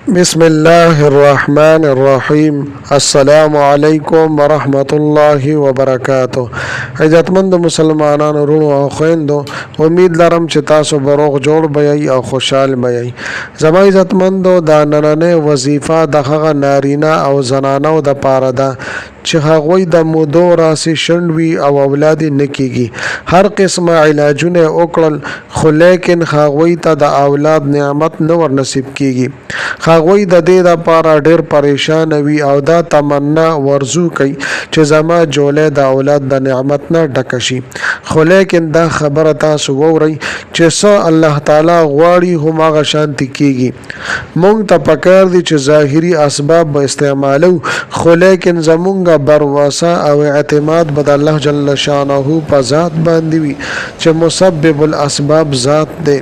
بسم الله الرحمن الرحیم. السلام علیکم ورحمت الله وبرکاتہ. عزتمند مسلمانانو ورونو او خويندو، امید لرم چې تاسو بروغ جوړ بیاي او خوشحال بیاي. زما عزتمندو، دا نننه وظیفه د هغه نارینه او زنانو د پاره ده چې هغوی د مودو راسي شندوي او اولاد نکېږي. هر قسمه علاجونه وکړل، خو لیکن هغوی ته د اولاد نعمت نه ور نصیب کیږي. هغوی د دې لپاره ډېر پریشان وي او دا تمنا ورزو کوي چې زما جوله د اولاد د نعمت نه ډک شي. خو لیکن دا خبره تاسو وورئ چې څه الله تعالی غواړي هماغه شانتي کیږي. مونږ ته پکار دي چې ظاهري اسباب به استعمالو، خو لیکن زمونږ برواسه او اعتماد به د الله جل شانه په ذات باندې وي چې مسبب الاسباب ذات دی.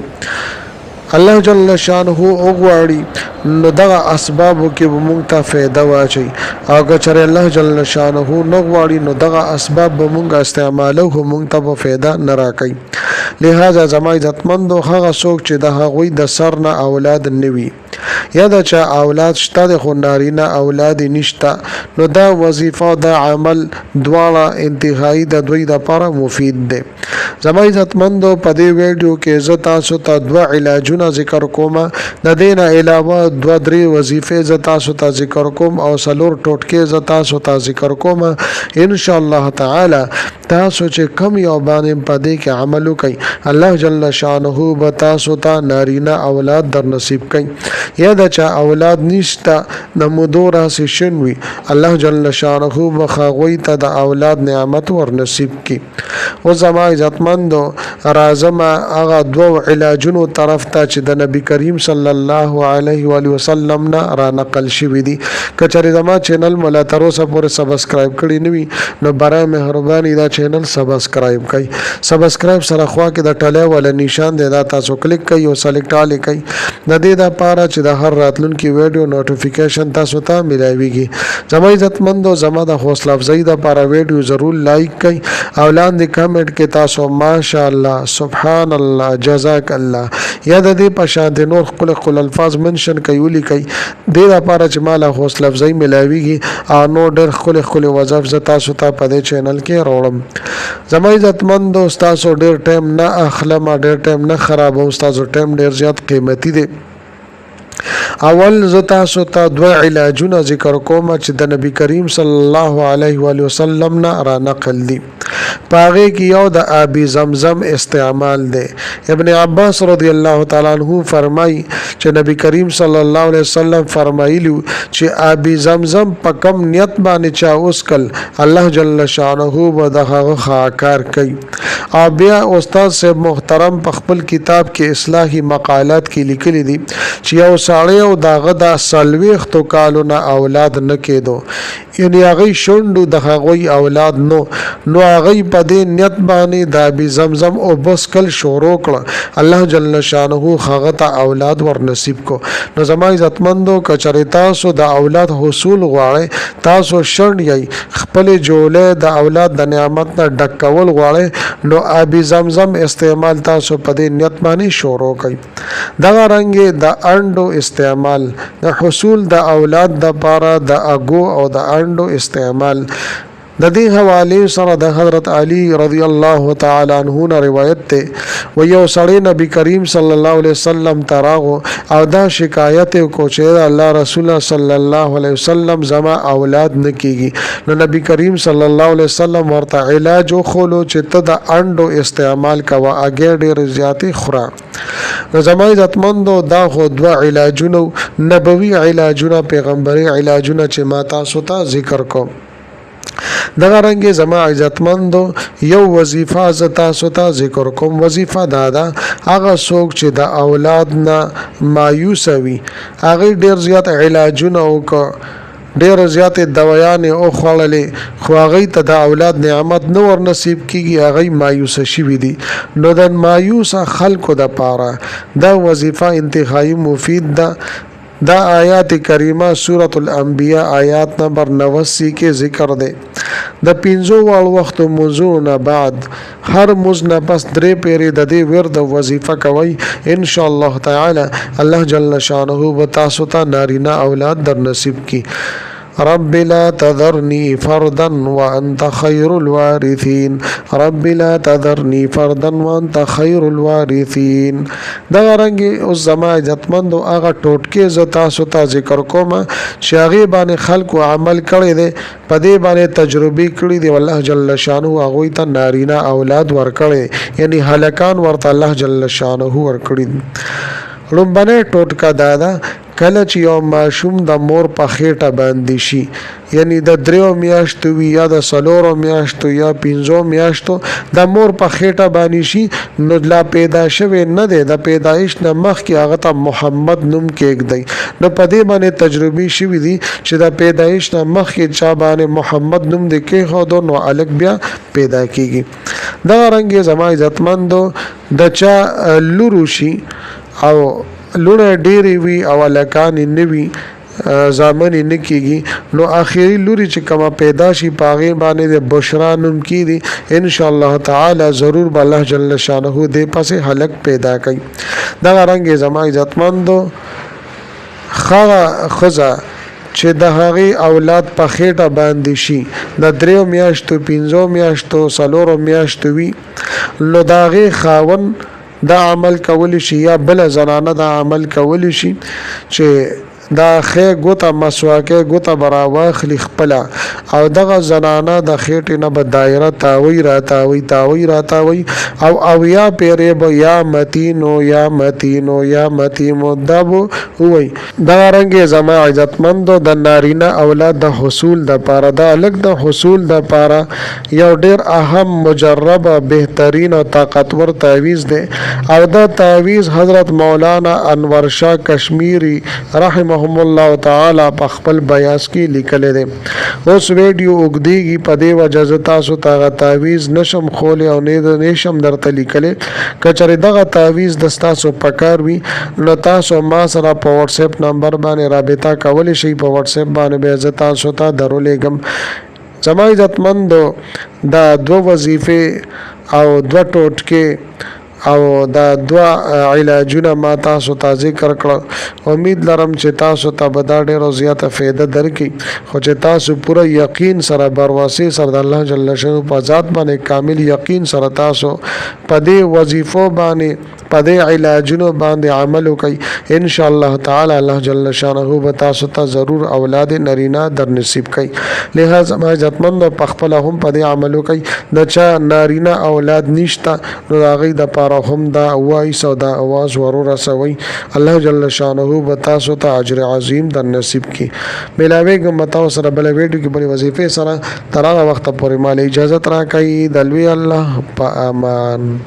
الله جل شانه وغواړي نو دغه اسبابو کې به مونږ ته فایده واچي، او که چېرې الله جل شانه نه غواړي نو دغه اسباب به مونږ استعمالو خو مونږ ته به فایده نه راکوي. لہذا زما عزتمندو، هغه څوک چې د هغوی د سر نه اولاد نه وي یا د چا اولاد شته د خو نارینه اولاد نشته، نو دا وظیفه د عمل دواړه انتهایی د دوی لپاره مفید دی. زما عزتمندو، په دې ویډیو کې زه تاسو ته دوه علاجونه ذکر کوم، د دې نه علاوه دوه درې وظیفې زه تاسو ته ذکر کوم او څلور ټوټکې زه تاسو ته ذکر کوم. ان شاء الله تعالی تاسو چې کم یو باندې په دې کې عمل وکړئ، الله جل شانه به تاسو ته نارینه اولاد در نصیب کړي. یا د چا اولاد نشته د مودو راسي شنوي، الله جل شانه به هغوی ته د اولاد نعمت ور نصیب کړي. او زما عزتمندو، راځم هغه دوه علاجونو طرف ته چې د نبی کریم صلی الله علیه و آله وسلم نه را نقل شوي دي. که چېرې زما چینل مله تر اوسه پورې سبسکرایب کړي نه وي نو برای مهرباني دا چینل سبسکرایب کړئ. سبسکرایب سره خوا کې د ټلی والا نشان دی، دا تاسو کلیک کړئ او سلیکټ آل کړئ د دې لپاره چې د هر راتلونکي ویډیو نوټیفیکیشن تاسو ته ملایويږي. زما عزتمندو، زما د حوصله افزایی لپاره ویډیو ضرور لایک کړئ او لاندې کمنټ کې تاسو ماشاء الله، سبحان الله، جزاک الله یا د دې په شان د نور خپل الفاظ منشن کوي ولیکئ، دې لپاره چې مال حوصله افزایی ملایويږي او نو ډېر خپل وظایف ز تاسو ته په دې چینل کې راوړم. زما عزتمندو، تاسو ډېر ټایم نه اخلم، ډېر ټایم نه خرابوم، تاسو ټایم ډېر زیات قیمتي دی. اول زه تاسو ته دوه علاجونه ذکر کوم چې د نبی کریم صلی الله علیه و آله وسلم نه را نقل دي. پاغه کې یو د آب زمزم استعمال دی. ابن عباس رضی الله تعالی عنہ فرمای چې نبی کریم صلی الله علیه وسلم فرمایلی چې آب زمزم په کم نیت باندې چا اوسکل، الله جل شانه به دغه خاکار کوي. او بیا استاد صاحب محترم په خپل کتاب کې اصلاحی مقالات کې لیکلي دي چې یو ساړی او داغه د سلويختو کالونه اولاد نه کېدو، یعنی هغه شوندو د هغوی اولاد نو هغه په دې نیت باندې د ابي زمزم او بسکل شروع کړ، الله جل شانه هغه ته اولاد ور نصیب کو. نو زما عزتمندو، کچری تاسو د اولاد حصول غواړئ، تاسو شند یې خپل جوله د اولاد د نعمت نه ډکول غواړئ، نو ابي زمزم استعمال تاسو په دې نیت باندې شروع کړئ. دغه رنګ د انډو استعمال د حصول د اولاد د پاره د اګو او د انډو استعمال. د دې حواله سره د حضرت علی رضی الله تعالی عنہ نه روایت ته و یو سړی نبی کریم صلی الله علیه وسلم تراغو او دا شکایت کو چې الله رسول صلی الله علیه وسلم زما اولاد نکېږي. نو نبی کریم صلی الله علیه وسلم ورته علاج خولو چې ته د انډو استعمال کوه، اګې ډېر زیاتې خورا. نو زما عزتمندو، دا خو دوه علاجونه نبوي علاجونه، پیغمبري علاجونه چې ما تاسو ته ذکر کوم. دغه رنګ زما عزتمندو، یو وظیفه ز تاسو ته ذکر کوم. وظیفه دا ده هغه څوک چې د اولاد نه مایوس وي، هغه ډیر زیات علاجونه وکړي، ډیر زیات دوايان او خوړلې، خو هغه ته د اولاد نعمت نو ور نصیب کیږي، هغه مایوس شوي دي. نو د مایوس خلکو د پاره دا وظیفه انتهایی مفید ده. دا آیات کریمه سورۃ الانبیاء آیات نمبر 89 کې ذکر ده د 15 وړ وخت مزونه بعد هر مزنه پس درې پیری د دې ورد وظیفه کوي ان شاء الله تعالی الله جل شانه و تاسو ته نارینه اولاد در نصیب کی رب لا تذرني فردا وانت خير الوارثين رب لا تذرني فردا وانت خير الوارثين دا رنګ اوس زما عزتمند هغه ټوټکې ز تاسو ته ذکر کوم چې هغه باندې خلکو عمل کړي دي په دې باندې تجربه کړي دي والله جل شانه هغه ته نارینه اولاد ورکړي یعنی هلکان ورته الله جل شانه ورکړي لومبنه ټوټکا دادا کله چې یو ماشوم د مور په خېټه باندې شي یعنی د 3 میاشتو یا د 4 میاشتو یا 5 میاشتو د مور په خېټه باندې شي نو لا پیدا شوی نه دی د پیدایش نه مخکې هغه ته محمد نوم کېږدي نو په دې باندې تجربه شوی دي چې د پیدایش نه مخکې چا باندې محمد نوم د کې هودو نو الګ بیا پیدا کیږي دا رنګ زما عزتمندو د چا لوروشي او لونه ډېری وی او لکان نوی زامن نه کیږي نو اخیری لوري چې کما پیدا شي پاغه باندې د بشرا نوم کی دي ان شاء الله تعالی ضرور الله جل شانه دې پسې هلک پیدا کوي دا رنګ زما عزتمندو خزا چې د هغه اولاد په خېټه باندې شي د 3 میاشتو 5 میاشتو 4 میاشتو وی لو داغه خاون دا عمل کول شي یا بل زنانه دا عمل کول شي چې دا خې ګوته مسواکه ګوته براوه خلی خپل او دغه زنانه د خېټې نه به دایره تاوي راتاوي او یا پیره به یا متینو یا متیمو دبو وای دا رنګ زما عزتمندو د نارینه اولاد د حصول د پاره دا الګ د حصول د پاره یو ډیر اهم مجربه بهترین او طاقتور تعویذ دی او دا تعویذ حضرت مولانا انور شاه کشمیری رحمه الله تعالی په خپل بیاس کې لیکل دي اوس ویډیو وګديږي په دې وجه تاسو ته تعویذ نشم خول او نشم درته لیکل کچره دغه تعویذ د تاسو پکار وي نو تاسو ما سره په واتس اپ نمبر باندې رابطه کول شي په واتس اپ باندې به تاسو ته درولېګم زما عزتمندو دا 2 وظیفه او 2 ټوټکې او دا 2 علاجونه ما تاسو ته ذکر کړ امید لرم چې تاسو ته به دا ډېر زیاته فائدہ درکړي خو چې تاسو پوره یقین سره برواسي سره د الله جل شانه په ذات باندې کامل یقین سره تاسو په دې وظیفو باندې په دې علاجونو باندې عمل وکړي ان شاء الله تعالی الله جل شانه به تاسو ته ضرور اولاد نرینا در نصیب کړي لہذا ما عزتمند په خپل هم په دې عمل وکړي د چا نارینا اولاد نشتا نو هغه د هم دا وای سو دا आवाज ورور سوي الله جل شانه و تاسو ته اجر عظیم در نصیب کی ملاویګم متاو سره بل ویډیو کې بل وظیفه سره تر هغه وخت پورې مال اجازه را کوي دلوي الله په امان